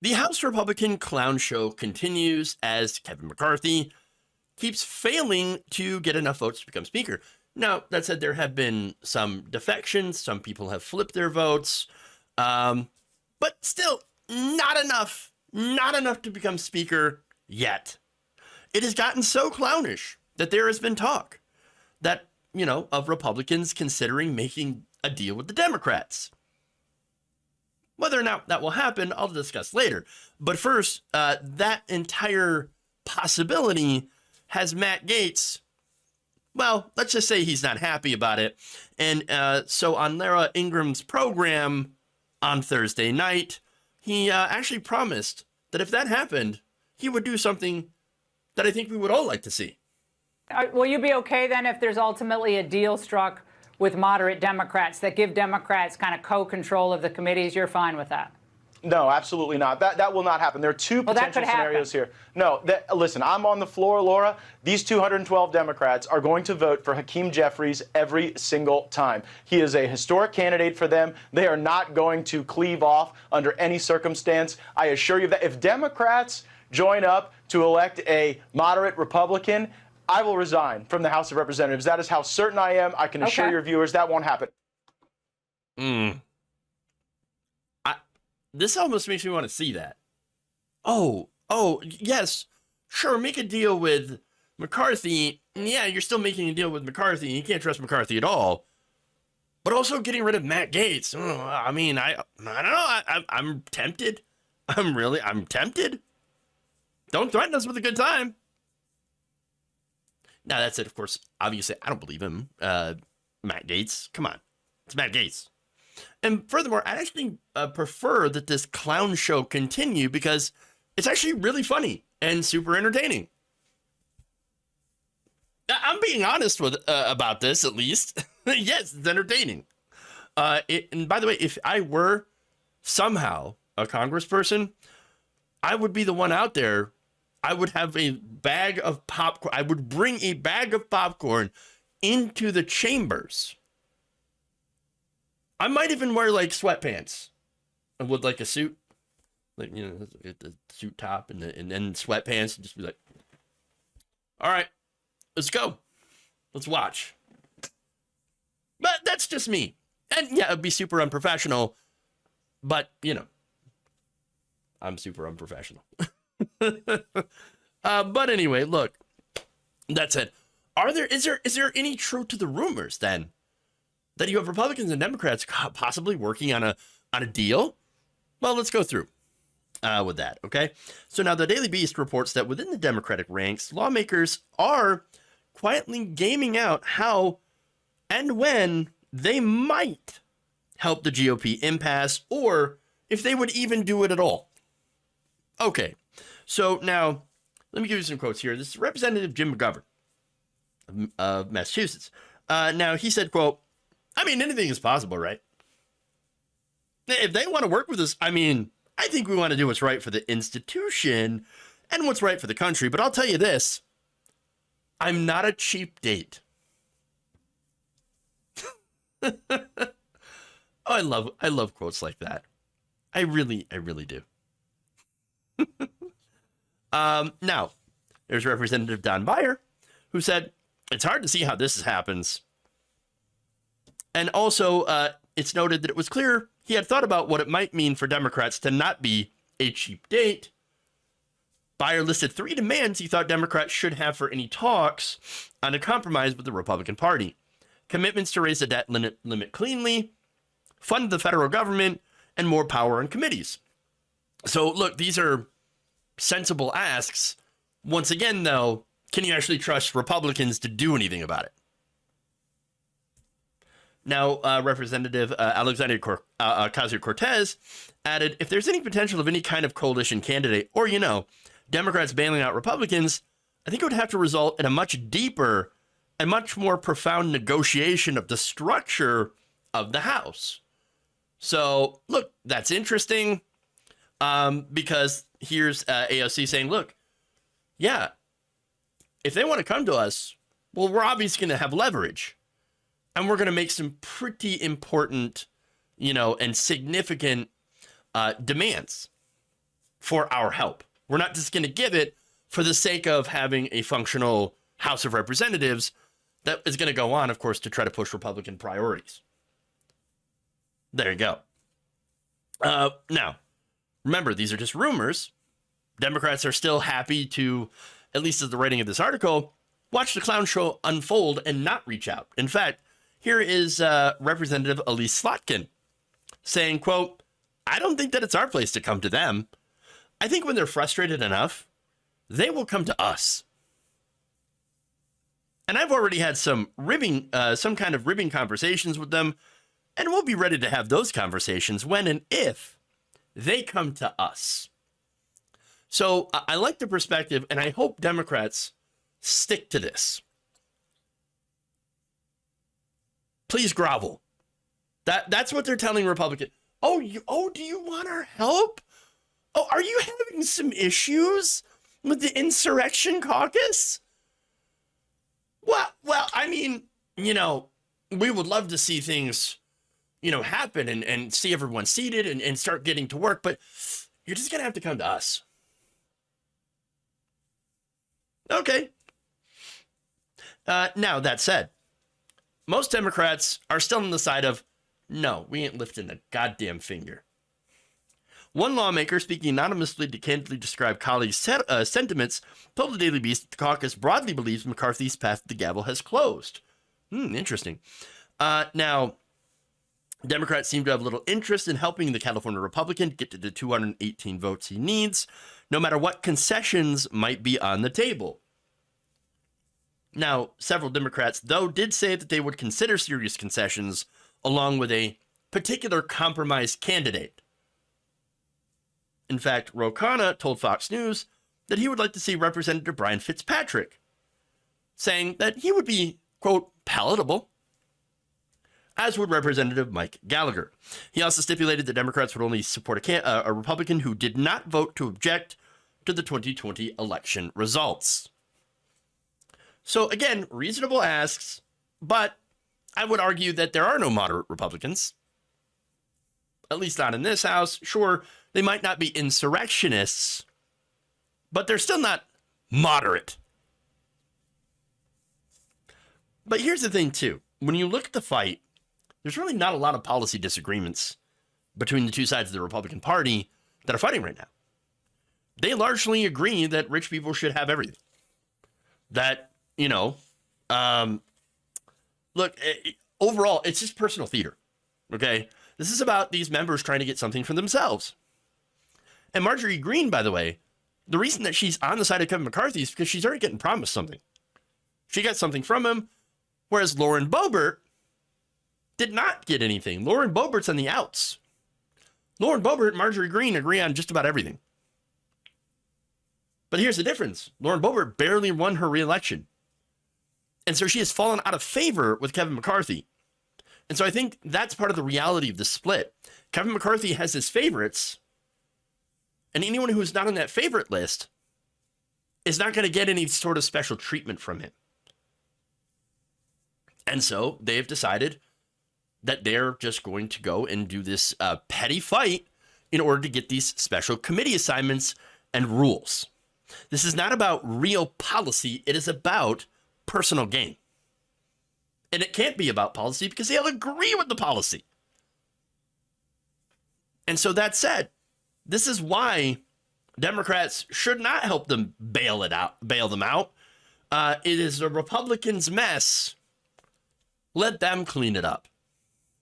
The House Republican clown show continues as Kevin McCarthy keeps failing to get enough votes to become Speaker. Now, that said, there have been some defections. Some people have flipped their votes. But still, not enough. Not enough to become Speaker yet. It has gotten so clownish that there has been talk that, of Republicans considering making a deal with the Democrats. Whether or not that will happen, I'll discuss later. But first, that entire possibility has Matt Gaetz, well, let's just say he's not happy about it. And so on Lara Ingram's program on Thursday night, he actually promised that if that happened, he would do something that I think we would all like to see. Will you be okay then if there's ultimately a deal struck with moderate Democrats that give Democrats kind of co-control of the committees? You're fine with that? No, absolutely not. That will not happen. There are two potential scenarios here. No, listen, I'm on the floor, Laura. These 212 Democrats are going to vote for Hakeem Jeffries every single time. He is a historic candidate for them. They are not going to cleave off under any circumstance. I assure you that if Democrats join up to elect a moderate Republican, I will resign from the House of Representatives. That is how certain I am. I can assure your viewers that won't happen. This almost makes me want to see that. Oh, yes. Sure, make a deal with McCarthy. Yeah, you're still making a deal with McCarthy. You can't trust McCarthy at all. But also getting rid of Matt Gaetz. I mean, I don't know. I'm tempted. I'm tempted. Don't threaten us with a good time. Now, that's it, of course. Obviously, I don't believe him. Matt Gaetz. Come on. It's Matt Gaetz. And furthermore, I actually prefer that this clown show continue because it's actually really funny and super entertaining. I'm being honest about this, at least. Yes, it's entertaining. And by the way, if I were somehow a congressperson, I would be the one out there. I would have a bag of popcorn. I would bring a bag of popcorn into the chambers. I might even wear like sweatpants with like a suit, like, the suit top and then sweatpants, and just be like, all right, let's go. Let's watch. But that's just me. And yeah, it'd be super unprofessional, but I'm super unprofessional. But anyway, look, that said, is there any truth to the rumors then that you have Republicans and Democrats possibly working on a deal? Well, let's go through with that, okay? So now the Daily Beast reports that within the Democratic ranks, lawmakers are quietly gaming out how and when they might help the GOP impasse, or if they would even do it at all. Okay, so now let me give you some quotes here. This is Representative Jim McGovern of Massachusetts. Now he said, quote, I mean, anything is possible, right? If they want to work with us, I think we want to do what's right for the institution and what's right for the country. But I'll tell you this, I'm not a cheap date. I love quotes like that. I really do. Now, there's Representative Don Beyer, who said, it's hard to see how this happens. And also, it's noted that it was clear he had thought about what it might mean for Democrats to not be a cheap date. Beyer listed 3 demands he thought Democrats should have for any talks on a compromise with the Republican Party. Commitments to raise the debt limit cleanly, fund the federal government, and more power on committees. So, look, these are sensible asks. Once again, though, can you actually trust Republicans to do anything about it? Now, Representative Alexandria Ocasio-Cortez added, if there's any potential of any kind of coalition candidate, or, Democrats bailing out Republicans, I think it would have to result in a much deeper and much more profound negotiation of the structure of the House. So, look, that's interesting, because here's AOC saying, look, yeah, if they want to come to us, well, we're obviously going to have leverage. And we're going to make some pretty important, and significant demands. for our help. We're not just going to give it for the sake of having a functional House of Representatives that is going to go on, of course, to try to push Republican priorities. There you go. Now, remember, these are just rumors. Democrats are still happy to, at least as the writing of this article, watch the clown show unfold and not reach out. In fact, here is Representative Elise Slotkin saying, quote, "I don't think that it's our place to come to them. I think when they're frustrated enough, they will come to us." And I've already had some kind of ribbing conversations with them, and we'll be ready to have those conversations when and if they come to us. So I like the perspective, and I hope Democrats stick to this. Please grovel. That's what they're telling Republicans. Do you want our help? Oh, are you having some issues with the insurrection caucus? Well, I mean, we would love to see things, happen and see everyone seated and start getting to work, but you're just going to have to come to us. Okay. Now, that said, most Democrats are still on the side of, no, we ain't lifting a goddamn finger. One lawmaker, speaking anonymously to candidly describe colleagues' sentiments, told the Daily Beast that the caucus broadly believes McCarthy's path to the gavel has closed. Interesting. Now, Democrats seem to have little interest in helping the California Republican get to the 218 votes he needs, no matter what concessions might be on the table. Now, several Democrats, though, did say that they would consider serious concessions along with a particular compromise candidate. In fact, Ro Khanna told Fox News that he would like to see Representative Brian Fitzpatrick, saying that he would be, quote, palatable, as would Representative Mike Gallagher. He also stipulated that Democrats would only support a Republican who did not vote to object to the 2020 election results. So again, reasonable asks, but I would argue that there are no moderate Republicans, at least not in this House. Sure, they might not be insurrectionists, but they're still not moderate. But here's the thing, too. When you look at the fight, there's really not a lot of policy disagreements between the two sides of the Republican Party that are fighting right now. They largely agree that rich people should have everything. That, look, overall, it's just personal theater, okay? This is about these members trying to get something for themselves. And Marjorie Greene, by the way, the reason that she's on the side of Kevin McCarthy is because she's already getting promised something. She got something from him, whereas Lauren Boebert did not get anything. Lauren Boebert's on the outs. Lauren Boebert and Marjorie Greene agree on just about everything. But here's the difference. Lauren Boebert barely won her reelection. And so she has fallen out of favor with Kevin McCarthy. And so I think that's part of the reality of the split. Kevin McCarthy has his favorites, and anyone who's not on that favorite list is not going to get any sort of special treatment from him. And so they've decided that they're just going to go and do this petty fight in order to get these special committee assignments and rules. This is not about real policy. It is about personal gain. And it can't be about policy because they all agree with the policy. And so that said, this is why Democrats should not help them bail them out. It is the Republicans' mess. Let them clean it up.